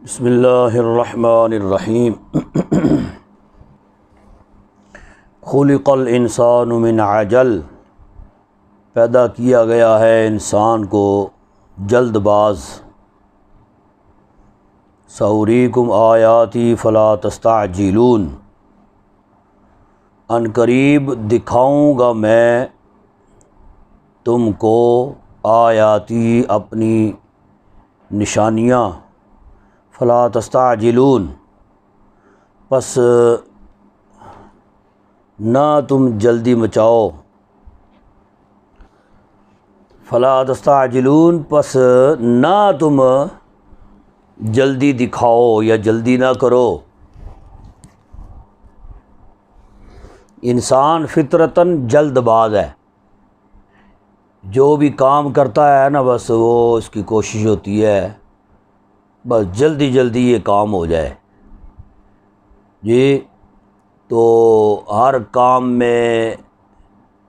بسم اللہ الرحمن الرحیم خلق الانسان من عجل، پیدا کیا گیا ہے انسان کو جلد باز۔ سأریکم آیاتی فلا تستعجلون، ان قریب دکھاؤں گا میں تم کو آیاتی اپنی نشانیاں، فلا تستعجلون پس نہ تم جلدی مچاؤ، فلا تستعجلون پس نہ تم جلدی دکھاؤ یا جلدی نہ کرو۔ انسان فطرتاً جلد باز ہے، جو بھی کام کرتا ہے نا بس وہ اس کی کوشش ہوتی ہے بس جلدی جلدی یہ کام ہو جائے جی۔ تو ہر کام میں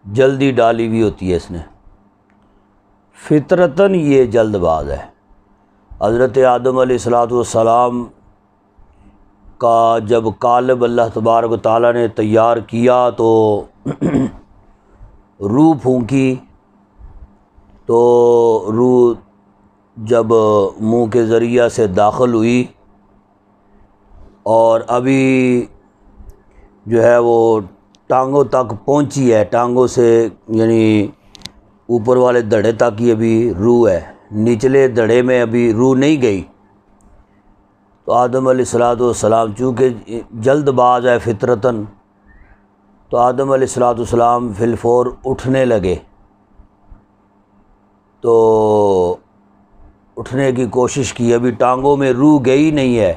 جلدی ڈالی ہوئی ہوتی ہے اس نے، فطرتاً یہ جلد باز ہے۔ حضرت آدم علیہ السلام کا جب قالب اللہ تبارک و تعالیٰ نے تیار کیا تو روح پھونکی، تو روح جب منہ کے ذریعہ سے داخل ہوئی اور ابھی جو ہے وہ ٹانگوں تک پہنچی ہے، ٹانگوں سے یعنی اوپر والے دھڑے تک ہی ابھی روح ہے، نچلے دھڑے میں ابھی روح نہیں گئی۔ تو آدم علیہ السلام چونکہ جلد باز ہے فطرتاً، تو آدم علیہ السلام فی الفور اٹھنے لگے، تو اٹھنے کی کوشش کی، ابھی ٹانگوں میں روح گئی نہیں ہے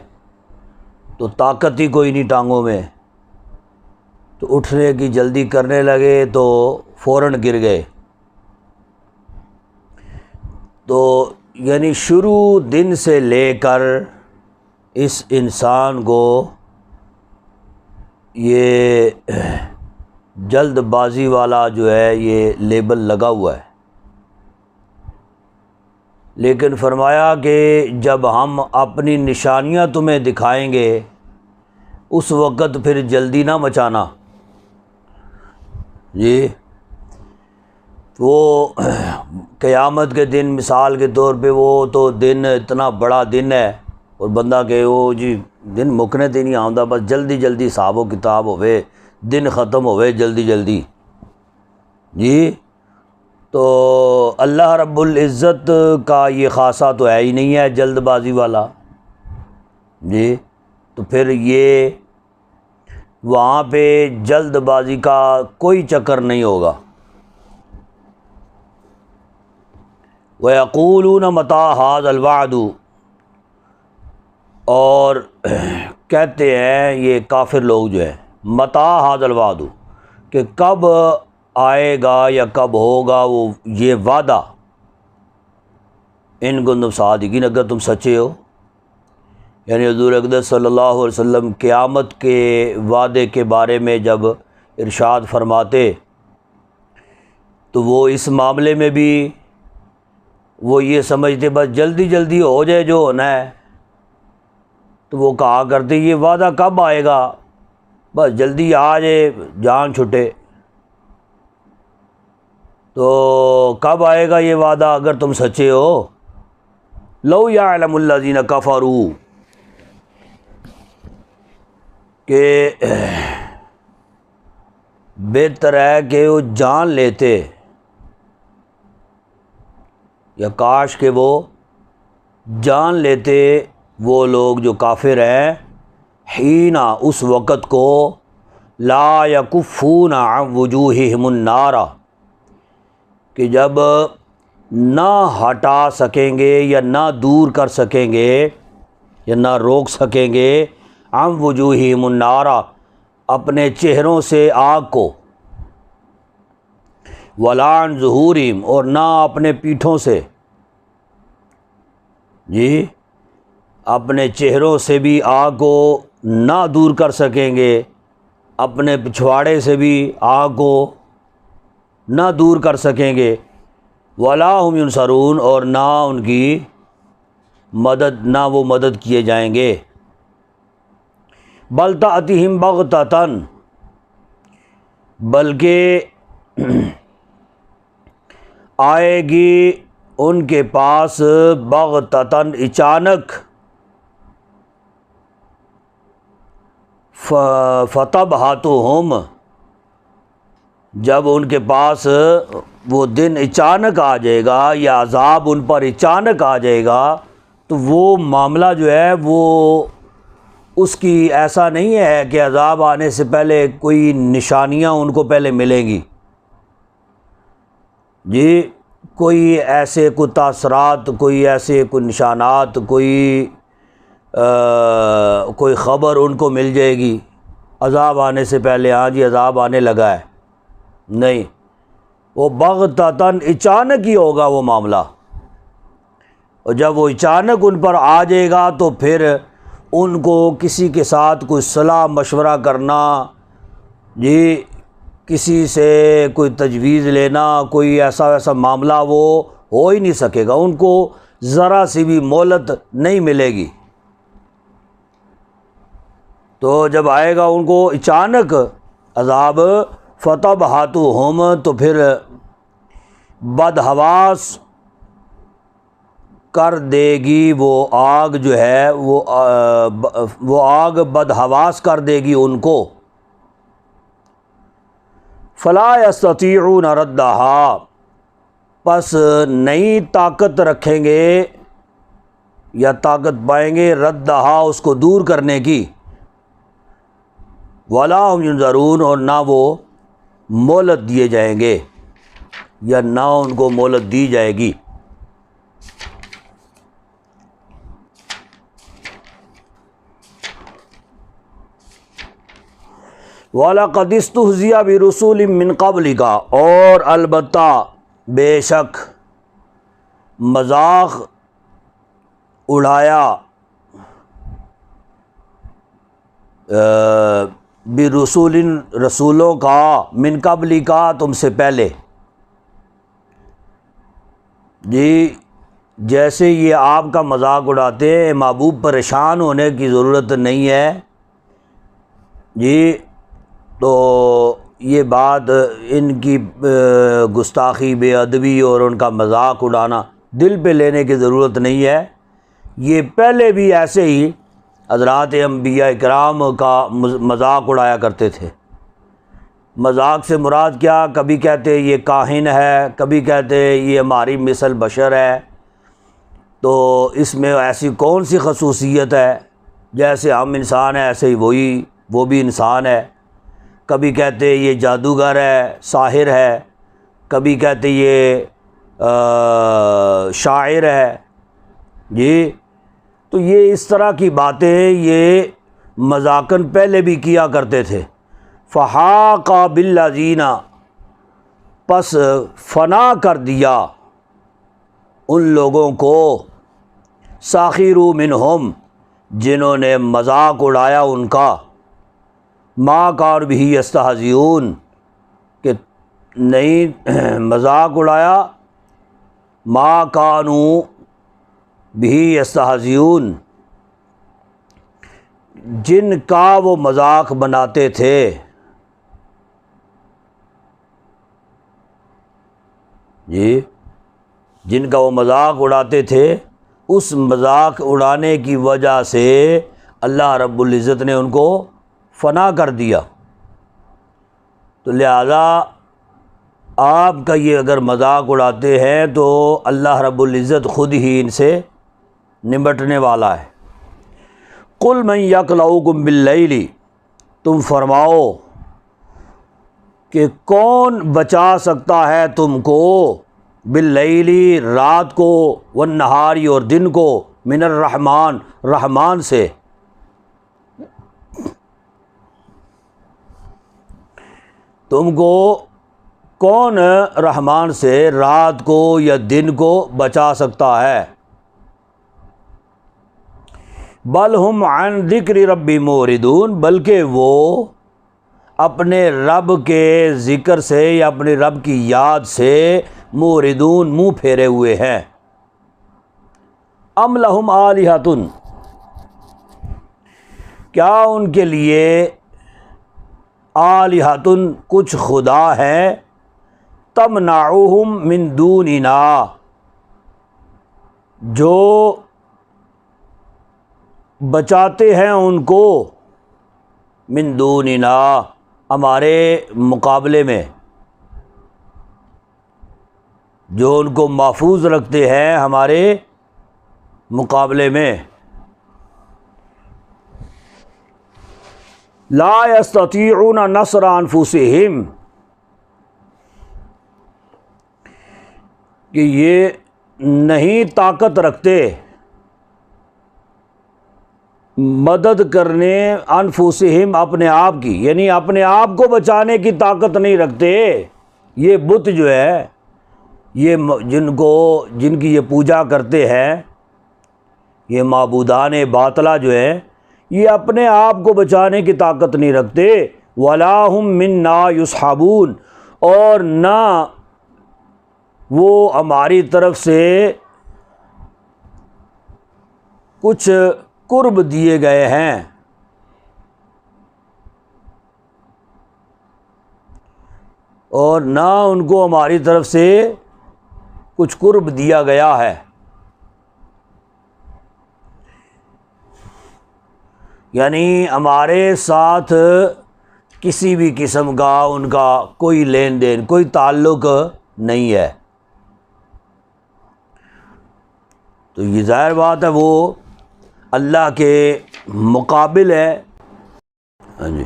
تو طاقت ہی کوئی نہیں ٹانگوں میں، تو اٹھنے کی جلدی کرنے لگے تو فوراً گر گئے۔ تو یعنی شروع دن سے لے کر اس انسان کو یہ جلد بازی والا جو ہے یہ لیبل لگا ہوا ہے، لیکن فرمایا کہ جب ہم اپنی نشانیاں تمہیں دکھائیں گے اس وقت پھر جلدی نہ مچانا جی۔ وہ قیامت کے دن مثال کے طور پہ وہ تو دن اتنا بڑا دن ہے اور بندہ کہ وہ جی دن مکنے تے نہیں آؤں، بس جلدی جلدی حساب و کتاب ہوئے، دن ختم ہوئے جلدی جلدی جی۔ تو اللہ رب العزت کا یہ خاصہ تو ہے ہی نہیں ہے جلد بازی والا جی۔ تو پھر یہ وہاں پہ جلد بازی کا کوئی چکر نہیں ہوگا۔ وَيَقُولُونَ مَتَىٰ هَٰذَا الْوَعْدُ، اور کہتے ہیں یہ کافر لوگ جو ہے، مَتَىٰ هَٰذَا الْوَعْدُ کہ کب آئے گا یا کب ہوگا وہ یہ وعدہ، ان کنتم صادقین اگر تم سچے ہو۔ یعنی حضور اقدس صلی اللہ علیہ وسلم قیامت کے وعدے کے بارے میں جب ارشاد فرماتے تو وہ اس معاملے میں بھی وہ یہ سمجھتے بس جلدی جلدی ہو جائے جو ہونا ہے، تو وہ کہا کرتے یہ وعدہ کب آئے گا، بس جلدی آ جائے جان چھٹے۔ تو کب آئے گا یہ وعدہ اگر تم سچے ہو؟ لو یعلم الذین کفروا، کہ بہتر ہے کہ وہ جان لیتے یا کاش کہ وہ جان لیتے وہ لوگ جو کافر ہیں، حین اس وقت کو، لا یکفون عن وجوہہم النار کہ جب نہ ہٹا سکیں گے یا نہ دور کر سکیں گے یا نہ روک سکیں گے عن وجوہہم النار اپنے چہروں سے آگ کو، ولا عن ظہورہم اور نہ اپنے پیٹھوں سے جی، اپنے چہروں سے بھی آگ کو نہ دور کر سکیں گے، اپنے پچھواڑے سے بھی آگ کو نہ دور کر سکیں گے، ولا ہم ینصرون اور نہ ان کی نہ وہ مدد کیے جائیں گے۔ بل تأتیہم بغتۃ، بلکہ آئے گی ان کے پاس بغتۃ، اچانک، فتبہتہم، جب ان کے پاس وہ دن اچانک آ جائے گا یا عذاب ان پر اچانک آ جائے گا، تو وہ معاملہ جو ہے وہ اس کی ایسا نہیں ہے کہ عذاب آنے سے پہلے کوئی نشانیاں ان کو پہلے ملیں گی، جی کوئی ایسے کوئی تاثرات، کوئی ایسے کوئی نشانات، کوئی خبر ان کو مل جائے گی عذاب آنے سے پہلے، ہاں جی عذاب آنے لگا ہے، نہیں، وہ بغتۃً، اچانک ہی ہوگا وہ معاملہ، اور جب وہ اچانک ان پر آ جائے گا تو پھر ان کو کسی کے ساتھ کوئی صلاح مشورہ کرنا، جی کسی سے کوئی تجویز لینا، کوئی ایسا ویسا معاملہ وہ ہو ہی نہیں سکے گا، ان کو ذرا سی بھی مہلت نہیں ملے گی۔ تو جب آئے گا ان کو اچانک عذاب، فتبہتہم، تو پھر بدحواس کر دے گی وہ آگ جو ہے، وہ آگ بدحواس کر دے گی ان کو۔ فلا یستطیعون ردھا، پس نہیں طاقت رکھیں گے یا طاقت پائیں گے ردھا، اس کو دور کرنے کی، ولا ہم ینظرون، اور نہ وہ مہلت دیے جائیں گے یا نہ ان کو مہلت دی جائے گی۔ وَلَقَدِ اسْتُهْزِئَ بِرُسُولٍ مِّن قَبْلِكَ، اور البتہ بے شک مذاق اڑایا برسول، رسولوں کا، من قبلک، تم سے پہلے، جی جیسے یہ آپ کا مذاق اڑاتے ہیں، محبوب پریشان ہونے کی ضرورت نہیں ہے، جی تو یہ بات ان کی گستاخی، بے ادبی اور ان کا مذاق اڑانا دل پہ لینے کی ضرورت نہیں ہے، یہ پہلے بھی ایسے ہی حضرات انبیاء کرام کا مذاق اڑایا کرتے تھے۔ مذاق سے مراد کیا، کبھی کہتے یہ کاہن ہے، کبھی کہتے یہ ہماری مثل بشر ہے، تو اس میں ایسی کون سی خصوصیت ہے، جیسے ہم انسان ہیں ایسے ہی وہ بھی انسان ہے۔ کبھی کہتے یہ جادوگر ہے، ساحر ہے، کبھی کہتے یہ شاعر ہے، جی تو یہ اس طرح کی باتیں یہ مذاقاً پہلے بھی کیا کرتے تھے۔ فحاق بالذین، پس فنا کر دیا ان لوگوں کو، سخروا منہم، جنہوں نے مذاق اڑایا ان کا، ما کانوا بہ یستہزئون، کہ نہیں مذاق اڑایا، ما کانوا بہ یستہزئون، جن کا وہ مذاق بناتے تھے، جی جن کا وہ مذاق اڑاتے تھے، اس مذاق اڑانے کی وجہ سے اللہ رب العزت نے ان کو فنا کر دیا۔ تو لہذا آپ کا یہ اگر مذاق اڑاتے ہیں تو اللہ رب العزت خود ہی ان سے نمٹنے والا ہے۔ قل من یکلؤکم باللیل، تم فرماؤ کہ کون بچا سکتا ہے تم کو، باللیل، رات کو، والنہار، اور دن کو، من الرحمن، رحمان سے، تم کو کون رحمان سے رات کو یا دن کو بچا سکتا ہے؟ بل ہم عن ذکر ربی موردون، بلکہ وہ اپنے رب کے ذکر سے یا اپنے رب کی یاد سے موردون، منہ پھیرے ہوئے ہیں۔ ام لہم آلہۃ، کیا ان کے لیے آلہۃ کچھ خدا ہے، تمنعہم من دوننا، جو بچاتے ہیں ان کو، من دوننا ہمارے مقابلے میں، جو ان کو محفوظ رکھتے ہیں ہمارے مقابلے میں. لا یستطیعون نصر انفسہم، کہ یہ نہیں طاقت رکھتے مدد کرنے، انفسہم اپنے آپ کی، یعنی اپنے آپ کو بچانے کی طاقت نہیں رکھتے. یہ بت جو ہے، یہ جن کی یہ پوجا کرتے ہیں، یہ معبودان باطلہ جو ہیں، یہ اپنے آپ کو بچانے کی طاقت نہیں رکھتے. ولا ہم منا یصحبون، اور نہ وہ ہماری طرف سے کچھ قرب دیے گئے ہیں. اور نہ ان کو ہماری طرف سے کچھ قرب دیا گیا ہے. یعنی ہمارے ساتھ کسی بھی قسم کا ان کا کوئی لین دین، کوئی تعلق نہیں ہے. تو یہ ظاہر بات ہے وہ اللہ کے مقابل ہے. ہاں جی،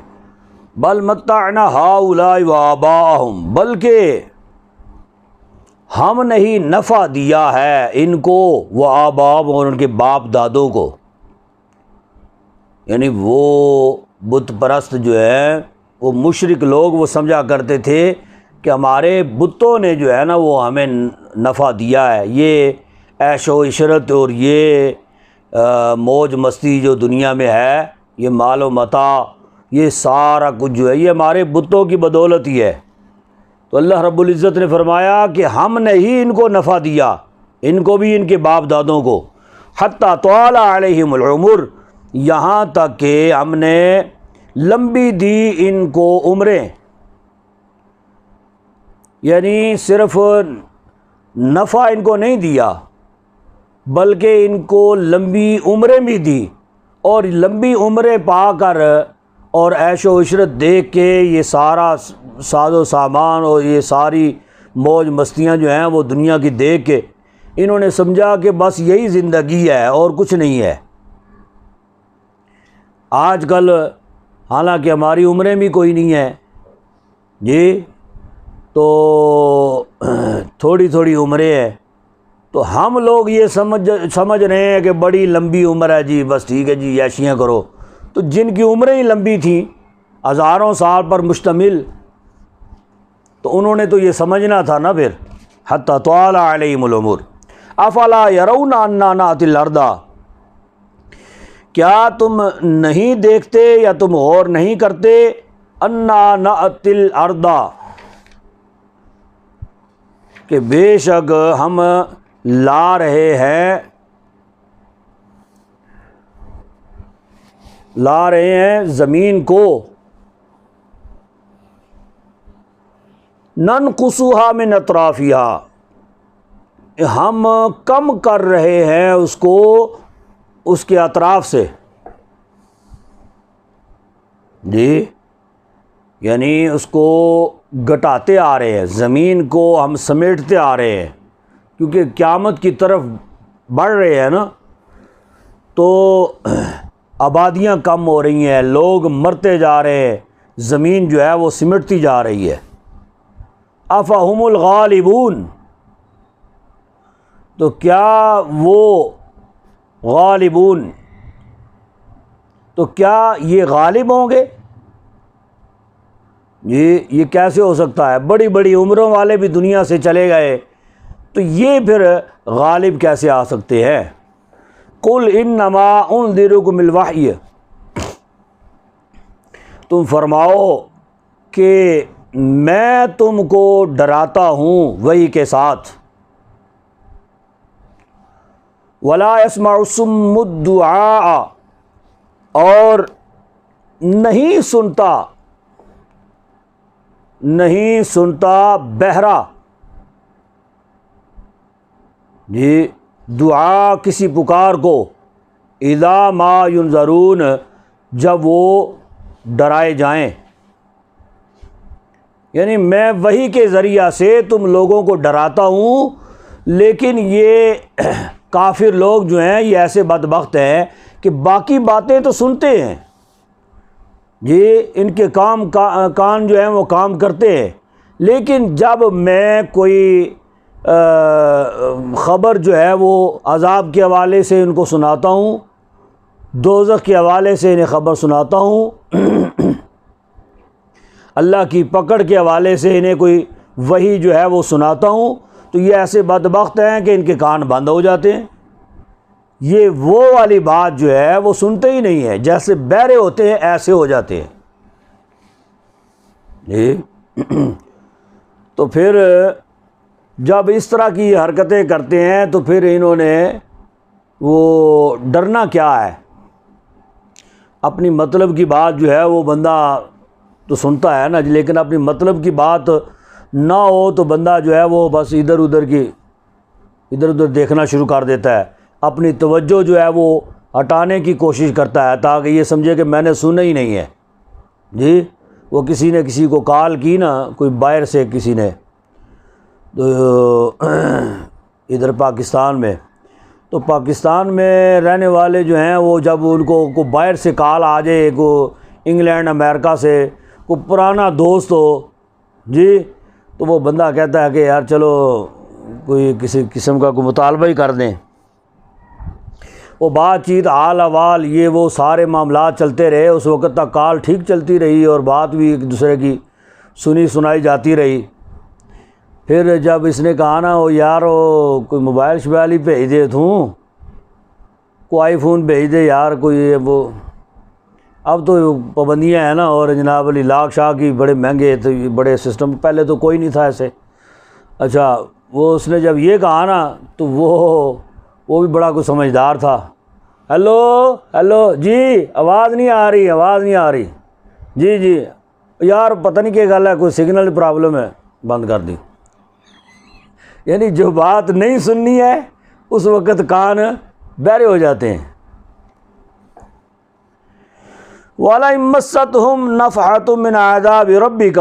بل متعنا ہؤلاء وآباءہم، بلکہ ہم نہیں نفع دیا ہے ان کو، وہ آباء اور ان کے باپ دادوں کو. یعنی وہ بت پرست جو ہے، وہ مشرک لوگ، وہ سمجھا کرتے تھے کہ ہمارے بتوں نے جو ہے نا وہ ہمیں نفع دیا ہے. یہ عیش و عشرت اور یہ موج مستی جو دنیا میں ہے، یہ مال و متاع، یہ سارا کچھ جو ہے یہ ہمارے بتوں کی بدولت ہی ہے. تو اللہ رب العزت نے فرمایا کہ ہم نے ہی ان کو نفع دیا، ان کو بھی ان کے باپ دادوں کو. حتی طال علیہم العمر، یہاں تک کہ ہم نے لمبی دی ان کو عمریں. یعنی صرف نفع ان کو نہیں دیا بلکہ ان کو لمبی عمریں بھی دی. اور لمبی عمریں پا کر اور عیش و عشرت دیکھ کے، یہ سارا ساز و سامان اور یہ ساری موج مستیاں جو ہیں وہ دنیا کی دیکھ کے انہوں نے سمجھا کہ بس یہی زندگی ہے اور کچھ نہیں ہے. آج کل حالانکہ ہماری عمریں بھی کوئی نہیں ہیں جی، تو تھوڑی تھوڑی عمریں ہیں، تو ہم لوگ یہ سمجھ رہے ہیں کہ بڑی لمبی عمر ہے جی، بس ٹھیک ہے جی عیشیاں کرو. تو جن کی عمریں ہی لمبی تھیں، ہزاروں سال پر مشتمل، تو انہوں نے تو یہ سمجھنا تھا نا پھر. حتی طال علیہم العمر افلا یرون انا ناتی الارض، کیا تم نہیں دیکھتے یا تم غور نہیں کرتے، انا ناتی الارض، کہ بے شک ہم لا رہے ہیں زمین کو، ننقصها من اطرافها، ہم کم کر رہے ہیں اس کو اس کے اطراف سے. جی، یعنی اس کو گٹاتے آ رہے ہیں، زمین کو ہم سمیٹتے آ رہے ہیں، کیونکہ قیامت کی طرف بڑھ رہے ہیں نا، تو آبادیاں کم ہو رہی ہیں، لوگ مرتے جا رہے ہیں، زمین جو ہے وہ سمٹتی جا رہی ہے. افہم الغالبون، تو کیا وہ غالبون، تو کیا یہ غالب ہوں گے؟ یہ کیسے ہو سکتا ہے؟ بڑی بڑی عمروں والے بھی دنیا سے چلے گئے، تو یہ پھر غالب کیسے آ سکتے ہیں؟ قل انما انذرکم بالوحی، تم فرماؤ کہ میں تم کو ڈراتا ہوں وحی کے ساتھ. ولا يسمع الصم الدعاء، اور نہیں سنتا بہرا جی دعا کسی پکار کو، اذا ما ینذرون جب وہ ڈرائے جائیں، یعنی میں وحی کے ذریعہ سے تم لوگوں کو ڈراتا ہوں، لیکن یہ کافر لوگ جو ہیں یہ ایسے بدبخت ہیں کہ باقی باتیں تو سنتے ہیں جی، ان کے کان جو ہیں وہ کام کرتے ہیں، لیکن جب میں کوئی خبر جو ہے وہ عذاب کے حوالے سے ان کو سناتا ہوں، دوزخ کے حوالے سے انہیں خبر سناتا ہوں، اللہ کی پکڑ کے حوالے سے انہیں کوئی وحی جو ہے وہ سناتا ہوں، تو یہ ایسے بدبخت ہیں کہ ان کے کان بند ہو جاتے ہیں، یہ وہ والی بات جو ہے وہ سنتے ہی نہیں ہے، جیسے بہرے ہوتے ہیں ایسے ہو جاتے ہیں جی۔ تو پھر جب اس طرح کی حرکتیں کرتے ہیں تو پھر انہوں نے وہ ڈرنا کیا ہے؟ اپنی مطلب کی بات جو ہے وہ بندہ تو سنتا ہے نا، لیکن اپنی مطلب کی بات نہ ہو تو بندہ جو ہے وہ بس ادھر ادھر دیکھنا شروع کر دیتا ہے، اپنی توجہ جو ہے وہ ہٹانے کی کوشش کرتا ہے تاکہ یہ سمجھے کہ میں نے سنا ہی نہیں ہے جی۔ وہ کسی نے کسی کو کال کی نا، کوئی باہر سے کسی نے، تو ادھر پاکستان میں، تو پاکستان میں رہنے والے جو ہیں وہ جب ان کو باہر سے کال آ جائے، کو انگلینڈ امریکہ سے کوئی پرانا دوست ہو جی، تو وہ بندہ کہتا ہے کہ یار چلو کوئی کسی قسم کا کوئی مطالبہ ہی کر دیں، وہ بات چیت حال احوال یہ وہ سارے معاملات چلتے رہے، اس وقت تک کال ٹھیک چلتی رہی اور بات بھی ایک دوسرے کی سنائی جاتی رہی۔ پھر جب اس نے کہا نا وہ یار وہ کوئی موبائل شبائل ہی بھیج دے، کوئی آئی فون بھیج دے یار، کوئی وہ اب تو پابندیاں ہیں نا، اور جناب علی لاکھ شاہ کی بڑے مہنگے تو بڑے سسٹم، پہلے تو کوئی نہیں تھا ایسے۔ اچھا وہ اس نے جب یہ کہا نا تو وہ بھی بڑا کوئی سمجھدار تھا، ہیلو جی آواز نہیں آ رہی جی یار پتہ نہیں کیا گل ہے، کوئی سگنل پرابلم ہے، بند کر دی۔ یعنی جو بات نہیں سننی ہے اس وقت کان بہرے ہو جاتے ہیں۔ وَلَئِن مَّسَّتْهُمْ نَفْحَةٌ مِّنْ عَذَابِ رَبِّكَ،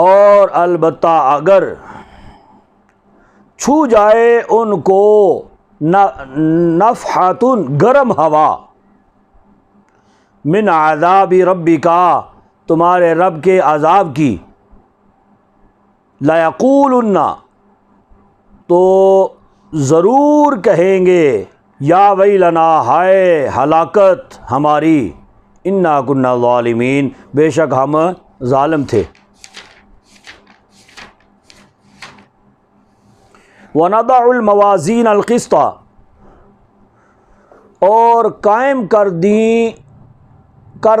اور البتہ اگر چھو جائے ان کو نفحۃ گرم ہوا، من عذاب ربک تمہارے رب کے عذاب کی، لَيَقُولُنَّ تو ضرور کہیں گے، یا ویلنا ہائے ہلاکت ہماری، انا کنا ظالمین بے شک ہم ظالم تھے۔ وَنَضَعُ الْمَوَازِينَ الْقِسْطَ، اور قائم کر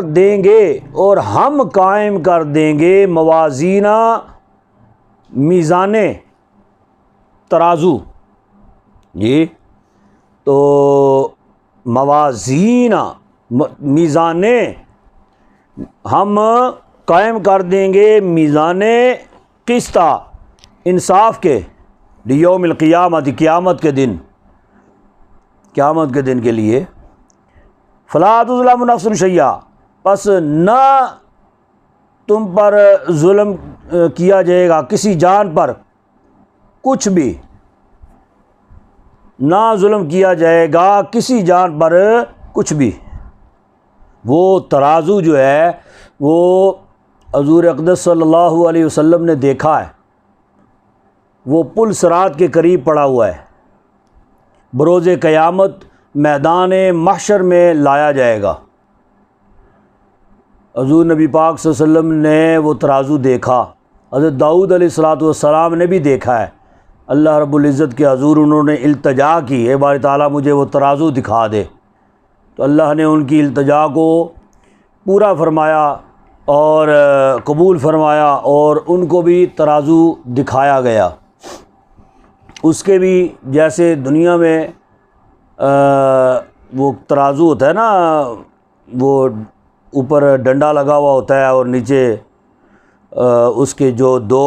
دیں گے، اور ہم قائم کر دیں گے موازینہ میزانے، ترازو جی، تو موازینہ میزانے، ہم قائم کر دیں گے میزانے قسطہ انصاف کے، لیوم القیامت قیامت کے دن کے لیے، فلا تظلم نفس شیئا پس نہ تم پر ظلم کیا جائے گا کسی جان پر کچھ بھی، نہ ظلم کیا جائے گا کسی جان پر کچھ بھی۔ وہ ترازو جو ہے وہ حضور اقدس صلی اللہ علیہ وسلم نے دیکھا ہے، وہ پل صراط کے قریب پڑا ہوا ہے، بروز قیامت میدان محشر میں لایا جائے گا۔ حضور نبی پاک صلی اللہ علیہ وسلم نے وہ ترازو دیکھا، حضرت داؤد علیہ السلام نے بھی دیکھا ہے، اللہ رب العزت کے حضور انہوں نے التجا کی، اے باری تعالیٰ مجھے وہ ترازو دکھا دے، تو اللہ نے ان کی التجا کو پورا فرمایا اور قبول فرمایا، اور ان کو بھی ترازو دکھایا گیا۔ اس کے بھی جیسے دنیا میں وہ ترازو ہوتا ہے نا، وہ اوپر ڈنڈا لگا ہوا ہوتا ہے اور نیچے اس کے جو دو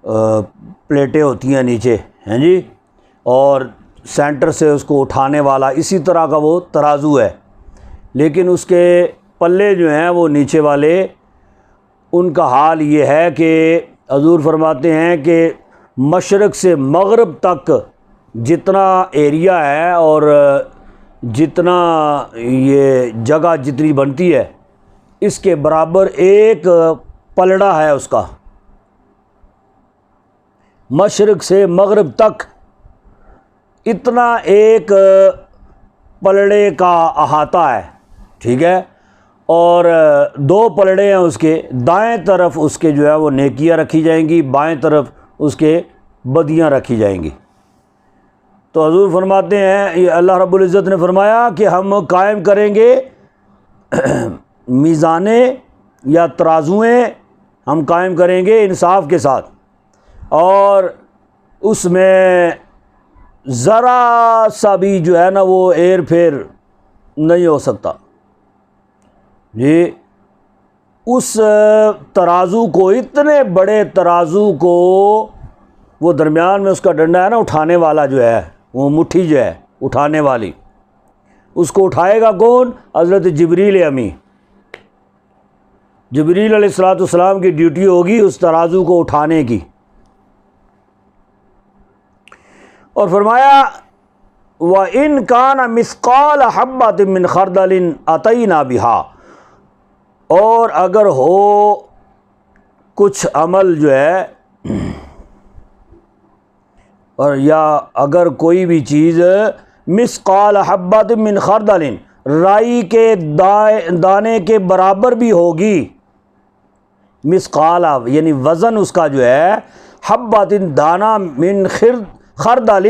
پلیٹیں ہوتی ہیں نیچے ہیں جی، اور سینٹر سے اس کو اٹھانے والا، اسی طرح کا وہ ترازو ہے، لیکن اس کے پلے جو ہیں وہ نیچے والے، ان کا حال یہ ہے کہ حضور فرماتے ہیں کہ مشرق سے مغرب تک جتنا ایریا ہے اور جتنا یہ جگہ جتنی بنتی ہے، اس کے برابر ایک پلڑا ہے اس کا، مشرق سے مغرب تک اتنا ایک پلڑے کا احاطہ ہے، ٹھیک ہے، اور دو پلڑے ہیں اس کے، دائیں طرف اس کے جو ہے وہ نیکیاں رکھی جائیں گی، بائیں طرف اس کے بدیاں رکھی جائیں گی۔ تو حضور فرماتے ہیں، یہ اللہ رب العزت نے فرمایا کہ ہم قائم کریں گے میزانیں یا ترازویں، ہم قائم کریں گے انصاف کے ساتھ، اور اس میں ذرا سا بھی جو ہے نا وہ ایر پھیر نہیں ہو سکتا جی۔ اس ترازو کو، اتنے بڑے ترازو کو، وہ درمیان میں اس کا ڈنڈا ہے نا اٹھانے والا جو ہے، وہ مٹھی جو ہے اٹھانے والی، اس کو اٹھائے گا کون؟ حضرت جبریل امی۔ جبریل علیہ الصلوۃ والسلام کی ڈیوٹی ہوگی اس ترازو کو اٹھانے کی۔ اور فرمایا وَإِنْ كَانَ مِثْقَالَ حَبَّةٍ مِّنْ خَرْدَلٍ أَتَيْنَا بِهَا، اور اگر ہو کچھ عمل جو ہے، اور یا اگر کوئی بھی چیز مثقال حبۃ من خردل، رائی کے دانے کے برابر بھی ہوگی، مثقال یعنی وزن اس کا جو ہے، حبۃ دانہ، من خردل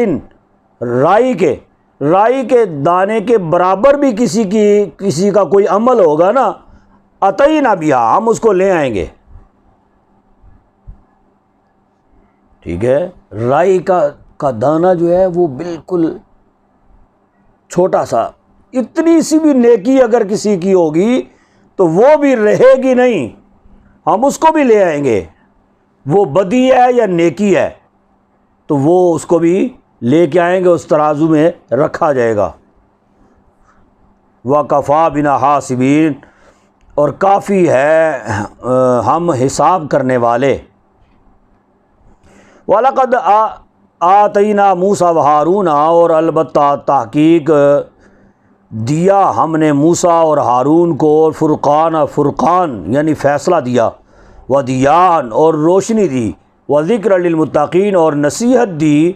رائی کے دانے کے برابر بھی کسی کا کوئی عمل ہوگا نا، اتینا بہا، ہم اس کو لے آئیں گے، ٹھیک ہے۔ رائی کا دانہ جو ہے وہ بالکل چھوٹا سا، اتنی سی بھی نیکی اگر کسی کی ہوگی تو وہ بھی رہے گی نہیں، ہم اس کو بھی لے آئیں گے، وہ بدی ہے یا نیکی ہے تو وہ اس کو بھی لے کے آئیں گے، اس ترازو میں رکھا جائے گا۔ وَكَفَى بِنَا حَاسِبِينَ، اور کافی ہے ہم حساب کرنے والے۔ وَلَقَدْ آتَيْنَا مُوسَىٰ وَهَارُونَ، اور البتہ تحقیق دیا ہم نے موسیٰ اور ہارون کو، فرقان یعنی فیصلہ دیا، وَضِيَاءً، اور روشنی دی، وَذِكْرًا لِلْمُتَّقِينَ، اور نصیحت دی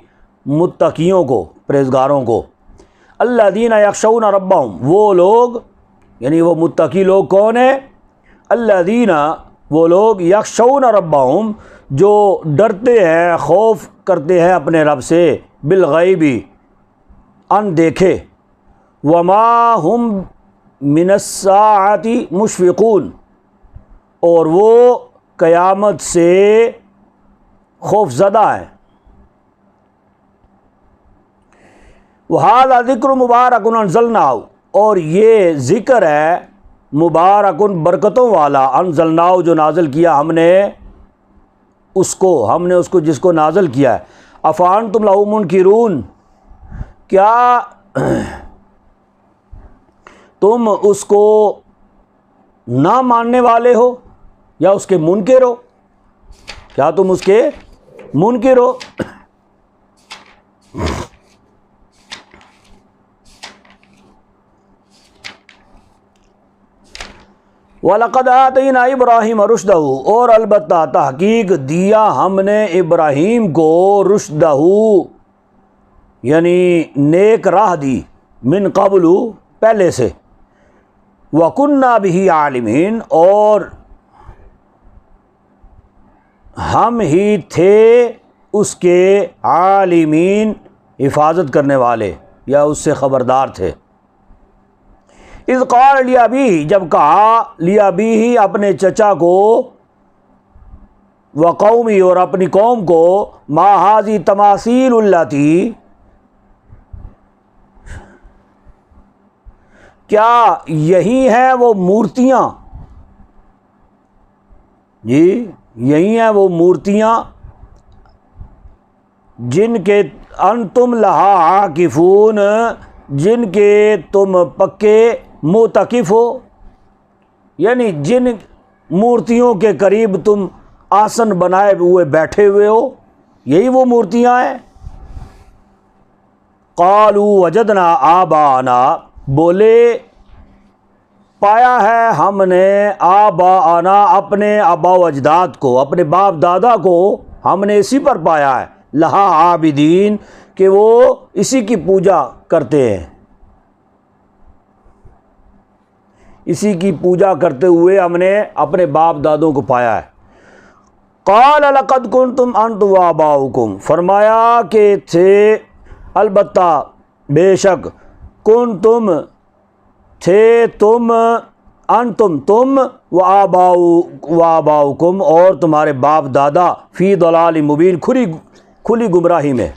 متقیوں کو، پرہیزگاروں کو۔ الَّذِينَ يَخْشَوْنَ رَبَّهُمْ، وہ لوگ یعنی وہ متقی لوگ کون ہیں؟ الَّذِينَ، وہ لوگ، یخشون ربہم، جو ڈرتے ہیں، خوف کرتے ہیں اپنے رب سے، بالغیب، ان دیکھے، وما ہم من الساعۃ مشفقون، اور وہ قیامت سے خوف زدہ ہیں۔ وَهَذَا ذِكْرٌ مُبَارَكٌ أَنزَلْنَاهُ، اور یہ ذکر ہے مبارکن، برکتوں والا، انزلناہ، جو نازل کیا ہم نے اس کو جس کو نازل کیا ہے۔ افانتم لہ منکرون، کیا تم اس کو نہ ماننے والے ہو یا اس کے منکر ہو؟ کیا تم اس کے منکر ہو؟ وَلَقَدْ آتَيْنَا إِبْرَاهِيمَ رُشْدَهُ، اور البتہ تحقیق دیا ہم نے ابراہیم کو، رشدہ یعنی نیک راہ دی، من قبل، پہلے سے، وَكُنَّا بِهِ عَالِمِينَ، اور ہم ہی تھے اس کے عالمین، حفاظت کرنے والے یا اس سے خبردار تھے۔ اذ قال لأبیہ، جب کہا لأبیہ، اپنے چچا کو، وقومی، اور اپنی قوم کو، ما ھذی تماثیل اللاتی، کیا یہی ہیں وہ مورتیاں، جی یہی ہیں وہ مورتیاں جن کے انتم لہا عاکفون، جن کے تم پکے معتکف ہو، یعنی جن مورتیوں کے قریب تم آسن بنائے ہوئے بیٹھے ہوئے ہو، یہی وہ مورتیاں ہیں۔ قالوا وجدنا آباءنا، بولے پایا ہے ہم نے آباءنا، اپنے آبا و اجداد کو، اپنے باپ دادا کو ہم نے اسی پر پایا ہے، لہا عابدین، کہ وہ اسی کی پوجا کرتے ہیں، اسی کی پوجا کرتے ہوئے ہم نے اپنے باپ دادوں کو پایا ہے۔ قال لقد کنتم انتم وآباؤکم، فرمایا کہ تھے، البتہ بے شک، کنتم تھے تم، انتم تم، وآباؤکم اور تمہارے باپ دادا، فی ضلال مبین، کھلی گمراہی میں۔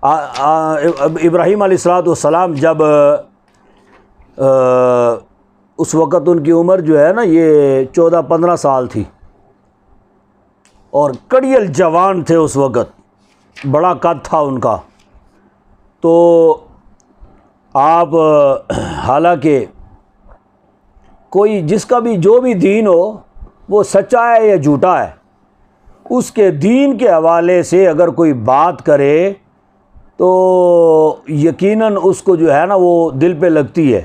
ابراہیم علیہ السلام جب اس وقت ان کی عمر جو ہے نا یہ 14-15 سال تھی، اور کڑیل جوان تھے اس وقت، بڑا قد تھا ان کا، تو آپ حالانکہ کوئی جس کا بھی جو بھی دین ہو وہ سچا ہے یا جھوٹا ہے، اس کے دین کے حوالے سے اگر کوئی بات کرے تو یقیناً اس کو جو ہے نا وہ دل پہ لگتی ہے،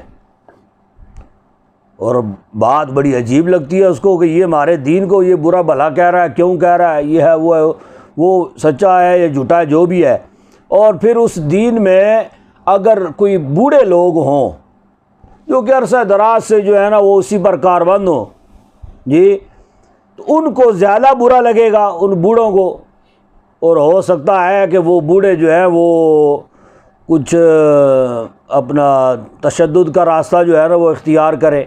اور بات بڑی عجیب لگتی ہے اس کو کہ یہ ہمارے دین کو یہ برا بھلا کہہ رہا ہے، کیوں کہہ رہا ہے، یہ ہے وہ ہے، وہ سچا ہے یا جھوٹا ہے جو بھی ہے۔ اور پھر اس دین میں اگر کوئی بوڑھے لوگ ہوں جو کہ عرصہ دراز سے جو ہے نا وہ اسی پر کاربند ہوں، جی، تو ان کو زیادہ برا لگے گا، ان بوڑھوں کو، اور ہو سکتا ہے کہ وہ بوڑھے جو ہیں وہ کچھ اپنا تشدد کا راستہ جو ہے نا وہ اختیار کرے،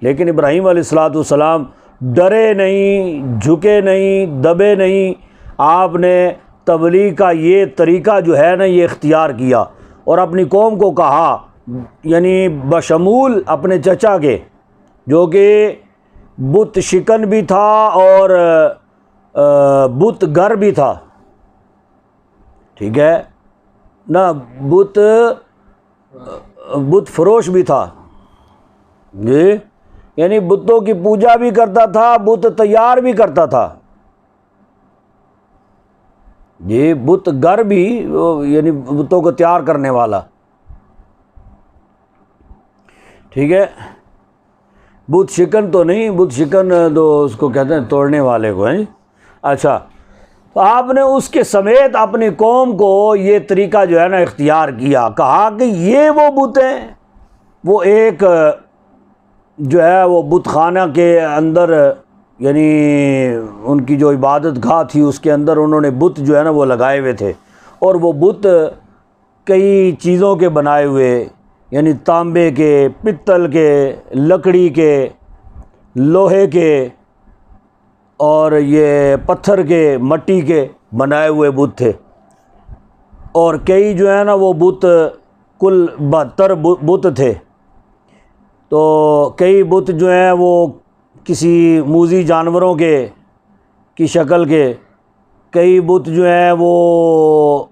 لیکن ابراہیم علیہ السلام ڈرے نہیں، جھکے نہیں، دبے نہیں، آپ نے تبلیغ کا یہ طریقہ جو ہے نا یہ اختیار کیا، اور اپنی قوم کو کہا، یعنی بشمول اپنے چچا کے جو کہ بت شکن بھی تھا اور بت گر بھی تھا، ٹھیک ہے نا، بت فروش بھی تھا، جی، یعنی بتوں کی پوجا بھی کرتا تھا، بت تیار بھی کرتا تھا، جی، بت گر بھی، یعنی بتوں کو تیار کرنے والا، ٹھیک ہے، بت شکن تو نہیں، بت شکن تو اس کو کہتے ہیں توڑنے والے کو، ہیں۔ اچھا، تو آپ نے اس کے سمیت اپنی قوم کو یہ طریقہ جو ہے نا اختیار کیا، کہا کہ یہ وہ بت ہیں، وہ ایک جو ہے وہ بت خانہ کے اندر، یعنی ان کی جو عبادت گاہ تھی اس کے اندر انہوں نے بت جو ہے نا وہ لگائے ہوئے تھے، اور وہ بت کئی چیزوں کے بنائے ہوئے، یعنی تانبے کے، پتل کے، لکڑی کے، لوہے کے، اور یہ پتھر کے، مٹی کے بنائے ہوئے بت تھے، اور کئی جو ہے نا وہ بت، کل 72 بت تھے، تو کئی بت جو ہیں وہ کسی موذی جانوروں کے کی شکل کے، کئی بت جو ہیں وہ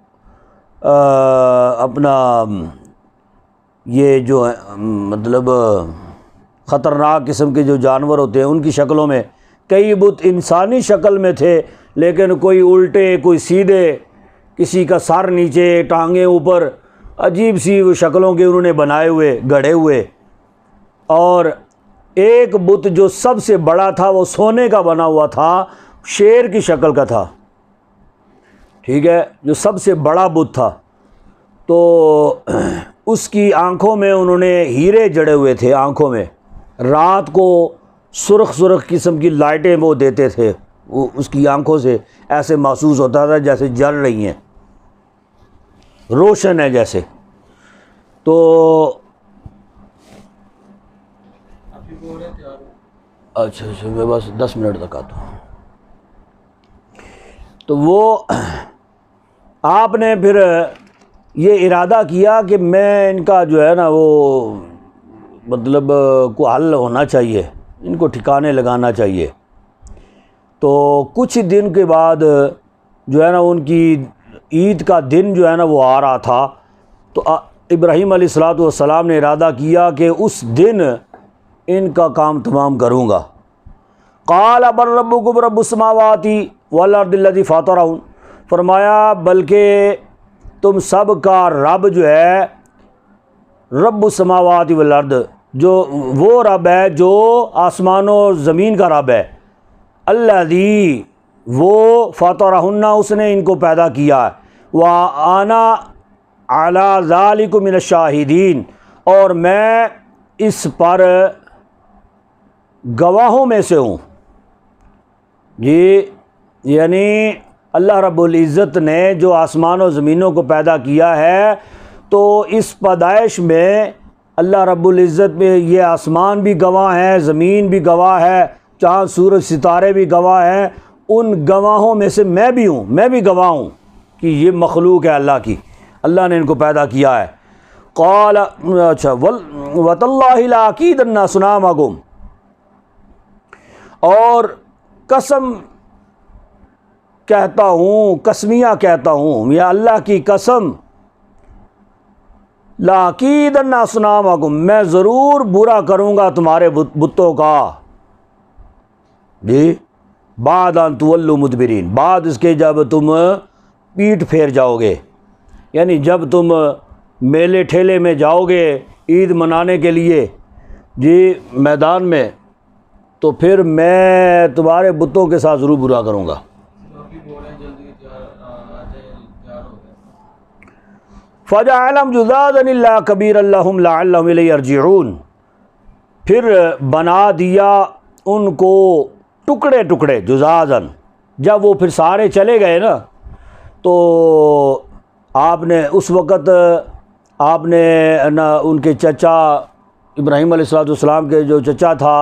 اپنا یہ جو مطلب خطرناک قسم کے جو جانور ہوتے ہیں ان کی شکلوں میں، کئی بت انسانی شکل میں تھے، لیکن کوئی الٹے، کوئی سیدھے، کسی کا سر نیچے، ٹانگیں اوپر، عجیب سی وہ شکلوں کے انہوں نے بنائے ہوئے، گڑھے ہوئے، اور ایک بت جو سب سے بڑا تھا وہ سونے کا بنا ہوا تھا، شیر کی شکل کا تھا، ٹھیک ہے، جو سب سے بڑا بت تھا، تو اس کی آنکھوں میں انہوں نے ہیرے جڑے ہوئے تھے، آنکھوں میں رات کو سرخ سرخ قسم کی لائٹیں وہ دیتے تھے، وہ اس کی آنکھوں سے ایسے محسوس ہوتا تھا جیسے جل رہی ہیں، روشن ہے جیسے۔ تو اچھا میں بس 10 منٹ تک آتا ہوں۔ تو وہ آپ نے پھر یہ ارادہ کیا کہ میں ان کا جو ہے نا وہ مطلب کو حل ہونا چاہیے، ان کو ٹھکانے لگانا چاہیے۔ تو کچھ دن کے بعد جو ہے نا ان کی عید کا دن جو ہے نا وہ آ رہا تھا، تو ابراہیم علیہ الصلوۃ والسلام نے ارادہ کیا کہ اس دن ان کا کام تمام کروں گا۔ قال بل ربکم رب السماوات والارض الذی فاطرہن، فرمایا بلکہ تم سب کا رب جو ہے رب السماوات والارض، جو وہ رب ہے جو آسمان و زمین کا رب ہے، الذی وہ فاطرہن اس نے ان کو پیدا کیا ہے، وانا علی ذلک من الشاہدین اور میں اس پر گواہوں میں سے ہوں۔ جی یعنی اللہ رب العزت نے جو آسمان و زمینوں کو پیدا کیا ہے، تو اس پیدائش میں اللہ رب العزت میں یہ آسمان بھی گواہ ہے، زمین بھی گواہ ہے، چاند سورج ستارے بھی گواہ ہیں، ان گواہوں میں سے میں بھی ہوں، میں بھی گواہ ہوں کہ یہ مخلوق ہے اللہ کی، اللہ نے ان کو پیدا کیا ہے۔ قال اچھا وتاللہ لاکیدن اصنامکم، اور قسم کہتا ہوں، قسمیہ کہتا ہوں، یا اللہ کی قسم، لاکیدن اصنامکم میں ضرور برا کروں گا تمہارے بتوں کا، جی بعد ان تولوا مدبرین، بعد اس کے جب تم پیٹ پھیر جاؤ گے، یعنی جب تم میلے ٹھیلے میں جاؤ گے عید منانے کے لیے جی میدان میں، تو پھر میں تمہارے بتوں کے ساتھ ضرور برا کروں گا۔ فَجَعَلَهُمْ جُذَاذًا إِلَّا كَبِيرًا لَهُمْ لَعَلَّهُمْ إِلَيْهِ يَرْجِعُونَ، پھر بنا دیا ان کو ٹکڑے ٹکڑے، جزازن، جب وہ پھر سارے چلے گئے نا، تو آپ نے اس وقت آپ نے نا ان کے چچا ابراہیم علیہ السلام کے جو چچا تھا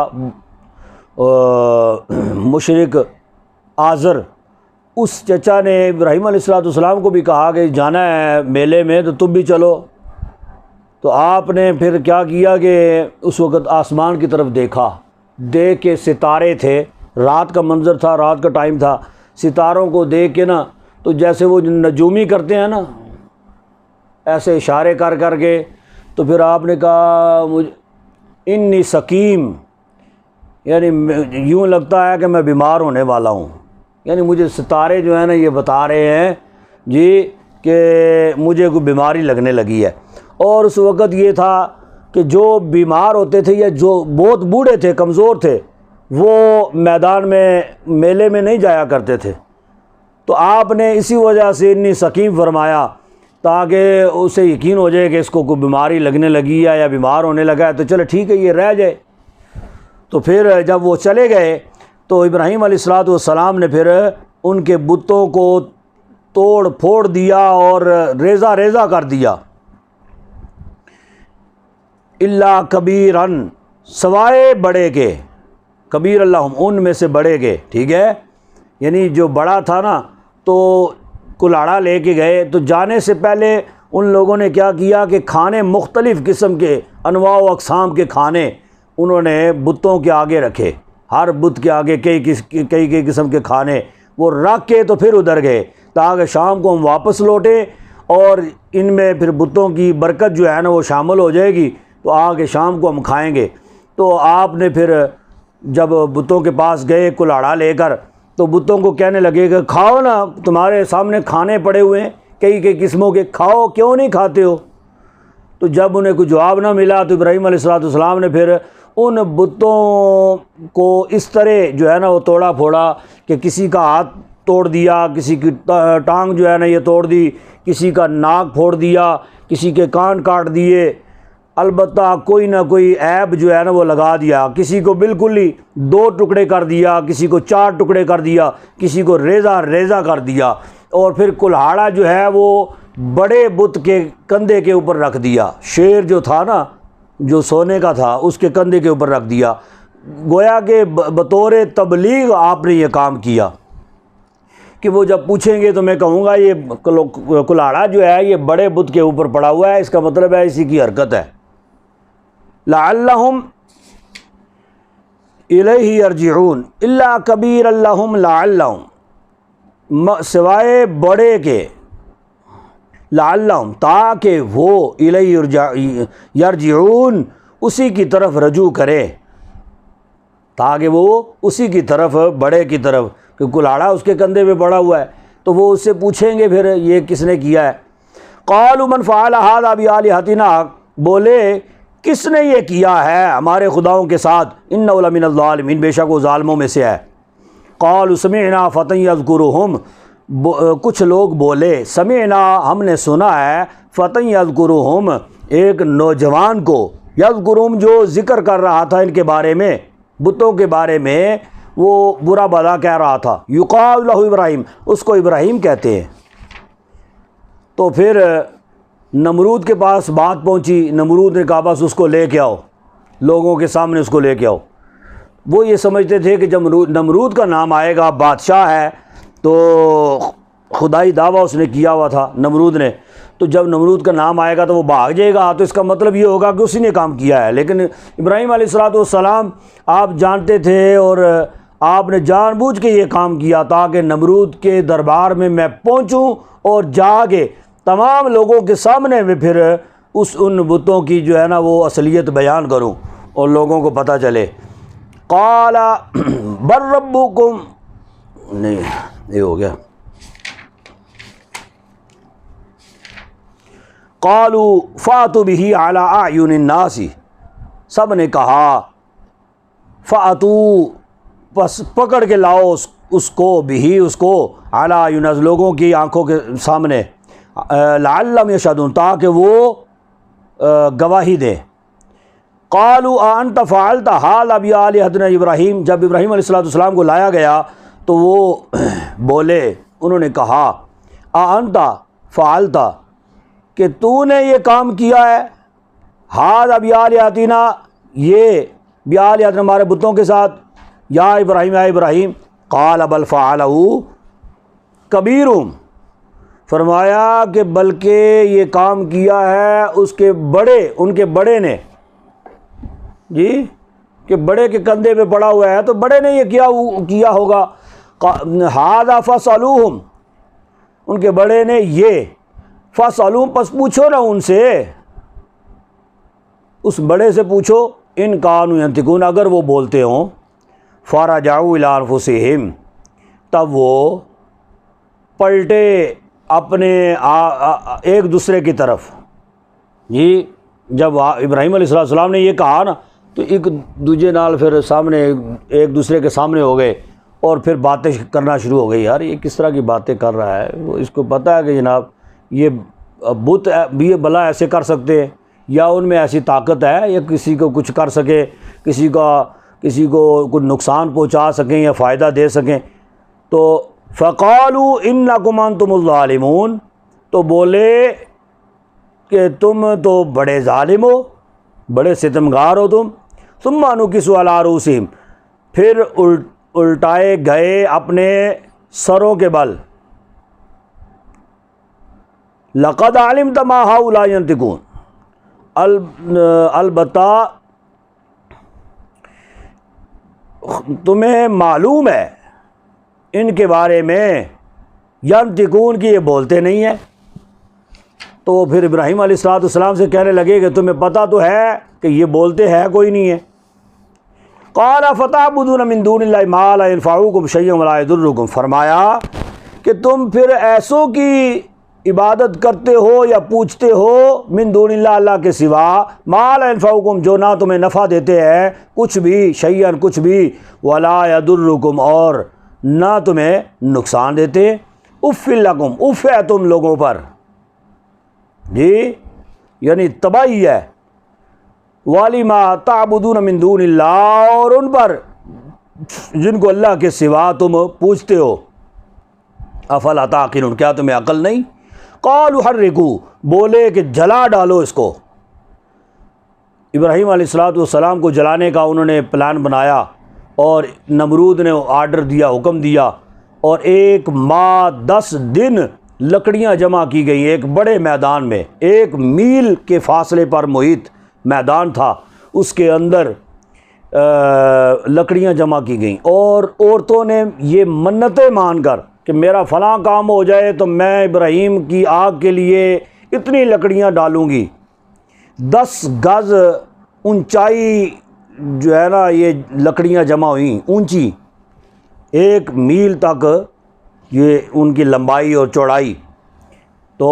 مشرک آزر، اس چچا نے ابراہیم علیہ السلام کو بھی کہا کہ جانا ہے میلے میں تو تم بھی چلو، تو آپ نے پھر کیا کیا کہ اس وقت آسمان کی طرف دیکھا، دیکھ کے ستارے تھے، رات کا منظر تھا، رات کا ٹائم تھا، ستاروں کو دیکھ کے نا تو جیسے وہ نجومی کرتے ہیں نا ایسے اشارے کر کر کے، تو پھر آپ نے کہا انی سقیم، یعنی یوں لگتا ہے کہ میں بیمار ہونے والا ہوں، یعنی مجھے ستارے جو ہیں نا یہ بتا رہے ہیں جی کہ مجھے کوئی بیماری لگنے لگی ہے۔ اور اس وقت یہ تھا کہ جو بیمار ہوتے تھے یا جو بہت بوڑھے تھے، کمزور تھے، وہ میدان میں میلے میں نہیں جایا کرتے تھے، تو آپ نے اسی وجہ سے انی سقیم فرمایا تاکہ اسے یقین ہو جائے کہ اس کو کوئی بیماری لگنے لگی ہے یا بیمار ہونے لگا ہے، تو چلے ٹھیک ہے یہ رہ جائے۔ تو پھر جب وہ چلے گئے تو ابراہیم علیہ السلام نے پھر ان کے بتوں کو توڑ پھوڑ دیا اور ریزہ ریزہ کر دیا، اللہ کبیرن، سوائے بڑے کے، کبیر اللہم ان میں سے بڑے کے، ٹھیک ہے، یعنی جو بڑا تھا نا تو کلاڑا لے کے گئے، تو جانے سے پہلے ان لوگوں نے کیا کیا کہ کھانے، مختلف قسم کے انواع و اقسام کے کھانے انہوں نے بتوں کے آگے رکھے، ہر بت کے آگے کئی قسم کے کھانے وہ رکھ کے تو پھر ادھر گئے تاکہ شام کو ہم واپس لوٹیں اور ان میں پھر بتوں کی برکت جو ہے نا وہ شامل ہو جائے گی، تو آگے شام کو ہم کھائیں گے۔ تو آپ نے پھر جب بتوں کے پاس گئے کلاڑا لے کر، تو بتوں کو کہنے لگے کہ کھاؤ نا، تمہارے سامنے کھانے پڑے ہوئے ہیں کئی قسموں کے، کھاؤ، کیوں نہیں کھاتے ہو؟ تو جب انہیں کوئی جواب نہ ملا تو ابراہیم علیہ السلام نے پھر ان بتوں کو اس طرح جو ہے نا وہ توڑا پھوڑا کہ کسی کا ہاتھ توڑ دیا، کسی کی ٹانگ جو ہے نا یہ توڑ دی، کسی کا ناک پھوڑ دیا، کسی کے کان کاٹ دیے، البتہ کوئی نہ کوئی عیب جو ہے نا وہ لگا دیا، کسی کو بالکل ہی 2 ٹکڑے کر دیا، کسی کو 4 ٹکڑے کر دیا، کسی کو ریزہ ریزہ کر دیا، اور پھر کلہاڑا جو ہے وہ بڑے بت کے کندھے کے اوپر رکھ دیا، شیر جو تھا نا جو سونے کا تھا اس کے کندھے کے اوپر رکھ دیا، گویا کہ بطور تبلیغ آپ نے یہ کام کیا کہ وہ جب پوچھیں گے تو میں کہوں گا یہ کلاڑا جو ہے یہ بڑے بت کے اوپر پڑا ہوا ہے، اس کا مطلب ہے اسی کی حرکت ہے۔ لعلہم الیہ یرجعون الا کبیر لہم لعلہم، سوائے بڑے کے، لعلہم تاکہ وہ الیہ یرجعون اسی کی طرف رجوع کرے، تاکہ وہ اسی کی طرف، بڑے کی طرف، کہ کلاڑا اس کے کندھے پہ پڑا ہوا ہے تو وہ اس سے پوچھیں گے پھر یہ کس نے کیا ہے۔ قالوا من فعل هذا بآلهتنا، بولے کس نے یہ کیا ہے ہمارے خداؤں کے ساتھ، انه لمن الظالمین، بے شک وہ ظالموں میں سے ہے۔ قالوا سمعنا فتى يذكرهم، کچھ لوگ بولے سمعنا، ہم نے سنا ہے، فتى يذكرهم، ایک نوجوان کو، یذکرهم جو ذکر کر رہا تھا ان کے بارے میں، بتوں کے بارے میں وہ برا بھلا کہہ رہا تھا، یقال له ابراہیم، اس کو ابراہیم کہتے ہیں۔ تو پھر نمرود کے پاس بات پہنچی، نمرود نے کہا بس اس کو لے کے آؤ، لوگوں کے سامنے اس کو لے کے آؤ۔ وہ یہ سمجھتے تھے کہ جب نمرود کا نام آئے گا، بادشاہ ہے تو خدائی دعویٰ اس نے کیا ہوا تھا نمرود نے، تو جب نمرود کا نام آئے گا تو وہ بھاگ جائے گا، تو اس کا مطلب یہ ہوگا کہ اسی نے کام کیا ہے۔ لیکن ابراہیم علیہ السلام آپ جانتے تھے اور آپ نے جان بوجھ کے یہ کام کیا تاکہ نمرود کے دربار میں میں پہنچوں اور جا کے تمام لوگوں کے سامنے میں پھر ان بتوں کی جو ہے نا وہ اصلیت بیان کروں اور لوگوں کو پتہ چلے۔ قال بل ربکم، نہیں یہ ہو گیا، قالوا فاتوا به علی اعین الناس، سب نے کہا فاتوا، پس پکڑ کے لاؤ اس کو، بھی اس کو، علی اعین الناس، لوگوں کی آنکھوں کے سامنے، لعلہم یشہدون، تاکہ وہ گواہی دیں۔ قالوا انت فعلت هذا بآلهتنا ابراہیم، جب ابراہیم علیہ السلام کو لایا گیا تو وہ بولے، انہوں نے کہا انت فعلت، کہ تو نے یہ کام کیا ہے، هذا بآلهتنا، یہ بآلهتنا ہمارے بتوں کے ساتھ، یا ابراہیم، یا ابراہیم، قال بل فعلہ کبیرہم، فرمایا کہ بلکہ یہ کام کیا ہے اس کے بڑے، ان کے بڑے نے، جی کہ بڑے کے کندھے پہ پڑا ہوا ہے تو بڑے نے یہ کیا ہوگا۔ ھذا فاسألوہم، ان کے بڑے نے یہ، فاسألوہم، پس پوچھو نا ان سے، اس بڑے سے پوچھو، ان کانوا ینطقون، اگر وہ بولتے ہوں، فرجعوا الی انفسہم، تب وہ پلٹے اپنے ایک دوسرے کی طرف، جی جب ابراہیم علیہ السلام نے یہ کہا نا تو ایک دوجے نال پھر سامنے، ایک دوسرے کے سامنے ہو گئے اور پھر باتیں کرنا شروع ہو گئی، یار یہ کس طرح کی باتیں کر رہا ہے، وہ اس کو پتہ ہے کہ جناب یہ بت بھی بلا ایسے کر سکتے ہیں، یا ان میں ایسی طاقت ہے، یا کسی کو کچھ کر سکے، کسی کو کچھ نقصان پہنچا سکیں یا فائدہ دے سکیں۔ تو فقالوا انکم انتم الظالمون، تو بولے کہ تم تو بڑے ظالم ہو، بڑے ستمگار ہو تم۔ ثم نکسوا علی رؤوسہم، پھر الٹائے گئے اپنے سروں کے بل، لقد علمت ما ہؤلاء ینطقون، البتہ تمہیں معلوم ہے ان کے بارے میں، ینطقون کی یہ بولتے نہیں ہیں۔ تو وہ پھر ابراہیم علیہ السلام سے کہنے لگے کہ تمہیں پتہ تو ہے کہ یہ بولتے ہے کوئی نہیں ہے۔ قال فتعبدون من دون اللہ ما لا ينفعکم شیئا ولا یضرکم، فرمایا کہ تم پھر ایسوں کی عبادت کرتے ہو یا پوچھتے ہو، من دون اللہ، اللہ کے سوا، ما لا ينفعکم، جو نہ تمہیں نفع دیتے ہیں کچھ بھی، شیئا کچھ بھی، ولا یضرکم، اور نہ تمہیں نقصان دیتے۔ اف لکم، اف ہے تم لوگوں پر، جی یعنی تباہی ہے، وَلِمَا تَعْبُدُونَ مِن دُونِ اللَّهِ، اور ان پر جن کو اللہ کے سوا تم پوچھتے ہو، افلا تعقلون، کیا تمہیں عقل نہیں؟ قالوا حرقوا، بولے کہ جلا ڈالو اس کو۔ ابراہیم علیہ السلام کو جلانے کا انہوں نے پلان بنایا اور نمرود نے آرڈر دیا، حکم دیا، اور 1 ماہ 10 دن لکڑیاں جمع کی گئیں ایک بڑے میدان میں، 1 میل کے فاصلے پر محیط میدان تھا، اس کے اندر لکڑیاں جمع کی گئیں، اور عورتوں نے یہ منتیں مان کر کہ میرا فلاں کام ہو جائے تو میں ابراہیم کی آگ کے لیے اتنی لکڑیاں ڈالوں گی۔ 10 گز اونچائی جو ہے نا یہ لکڑیاں جمع ہوئیں، اونچی 1 میل تک یہ ان کی لمبائی اور چوڑائی، تو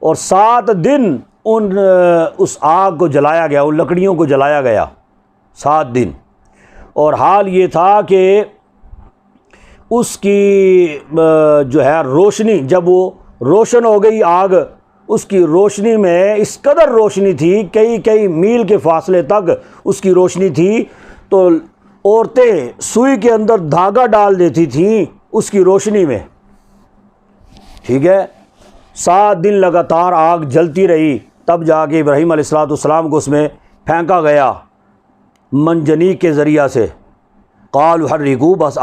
اور 7 دن اس آگ کو جلایا گیا، ان لکڑیوں کو جلایا گیا 7 دن۔ اور حال یہ تھا کہ اس کی جو ہے روشنی، جب وہ روشن ہو گئی آگ، اس کی روشنی میں اس قدر روشنی تھی، کئی میل کے فاصلے تک اس کی روشنی تھی، تو عورتیں سوئی کے اندر دھاگا ڈال دیتی تھیں اس کی روشنی میں، ٹھیک ہے۔ 7 دن لگاتار آگ جلتی رہی، تب جا کے ابراہیم علیہ السلام کو اس میں پھینکا گیا منجنیق کے ذریعہ سے۔ قالوا حرقوا، بس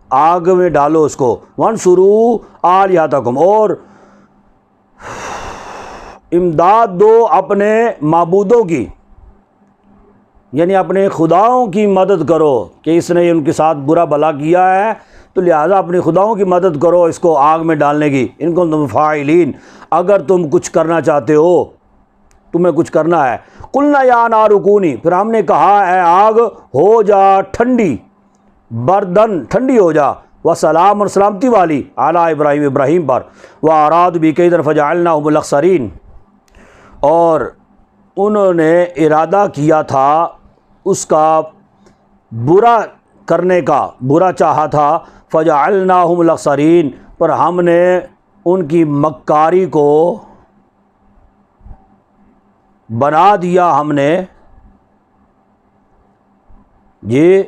آگ میں ڈالو اس کو، وانصروا آلہتکم، اور امداد دو اپنے معبودوں کی، یعنی اپنے خداؤں کی مدد کرو کہ اس نے ان کے ساتھ برا بھلا کیا ہے، تو لہٰذا اپنے خداؤں کی مدد کرو اس کو آگ میں ڈالنے کی، ان کو تم فاعلین، اگر تم کچھ کرنا چاہتے ہو، تمہیں کچھ کرنا ہے۔ قلنا یا نار کونی، پھر ہم نے کہا اے آگ ہو جا ٹھنڈی، بردن ٹھنڈی ہو جا، وسلام اور سلامتی والی علی ابراہیم، ابراہیم پر، واراد بھی کئی طرف فجعلناہم الاخسرین، اور انہوں نے ارادہ کیا تھا اس کا برا کرنے کا، برا چاہا تھا، فجعلناہم الاخسرین، پر ہم نے ان کی مکاری کو بنا دیا، ہم نے جی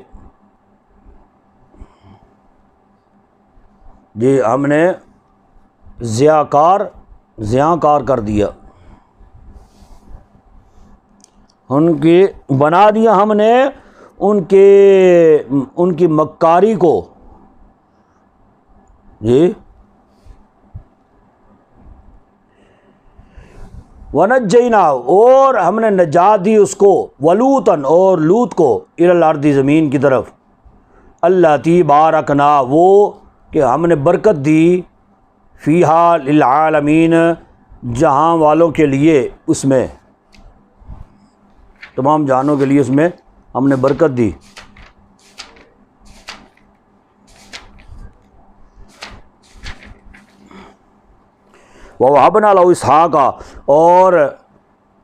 ہم نے ضیاء کار کر دیا، ان کی بنا دیا ہم نے ان کی مکاری کو، جی وَنَجَّيْنَاهُ، اور ہم نے نجات دی اس کو، وَلُوطًا، اور لوط کو، إِلَى الْأَرْضِ، زمین کی طرف، الَّتِي بَارَكْنَا، وہ کہ ہم نے برکت دی، فیہا للعالمین، جہاں والوں کے لیے، اس میں تمام جہانوں کے لیے اس میں ہم نے برکت دی۔ وَوَهَبْنَا لَهُ إِسْحَاقَ، اور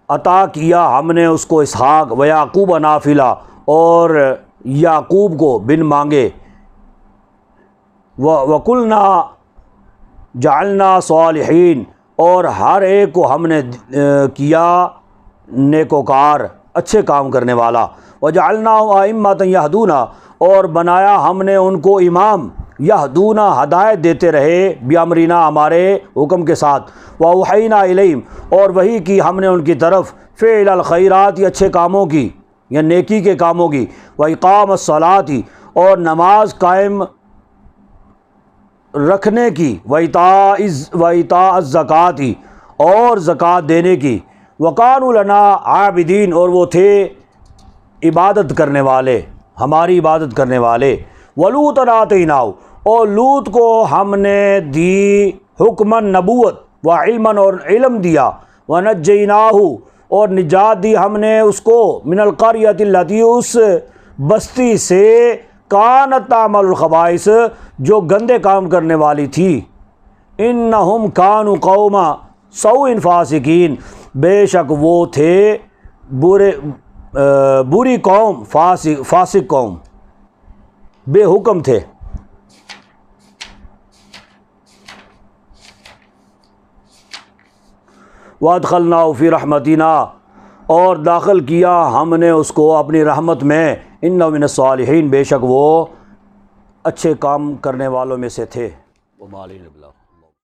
عطا کیا ہم نے اس کو اسحاق، وَيَعْقُوبَ نافلہ، اور یعقوب کو بن مانگے، وَكُلْنَا جَعَلْنَا صَالِحِينَ، اور ہر ایک کو ہم نے کیا نیکوکار، اچھے کام کرنے والا، وَجَعَلْنَاهُمْ أَئِمَّةً يَهْدُونَ، اور بنایا ہم نے ان کو امام، یہدون، ہدایت دیتے رہے، بِأَمْرِنَا، ہمارے حکم کے ساتھ، وَأَوْحَيْنَا إِلَيْهِمْ، اور وحی کی ہم نے ان کی طرف، فعل الخیرات، اچھے کاموں کی یا نیکی کے کاموں کی، وَإِقَامَ الصَّلَاةِ، اور نماز قائم رکھنے کی، وَإِيتَاءَ الزَّكَاةِ، اور زکوٰۃ دینے کی، وَكَانُوا لَنَا عَابِدِينَ، اور وہ تھے عبادت کرنے والے، ہماری عبادت کرنے والے، وَلُوطًا آتَيْنَاهُ، اور لوط کو ہم نے دی حکماً، نبوت، وعلماً، اور علم دیا، وَنَجَّيْنَاهُ، اور نجات دی ہم نے اس کو، من القریۃ التی، اس بستی سے، کانت تعمل الخبائث، جو گندے کام کرنے والی تھی، انہم کانوا قوما سوء فاسقین، بے شک وہ تھے بری قوم، فاسق قوم، بے حکم تھے۔ وَأَدْخَلْنَاهُ فِي رَحْمَتِنَا، اور داخل کیا ہم نے اس کو اپنی رحمت میں، اِنَّهُ مِنَ الصَّالِحِينَ، بے شک وہ اچھے کام کرنے والوں میں سے تھے۔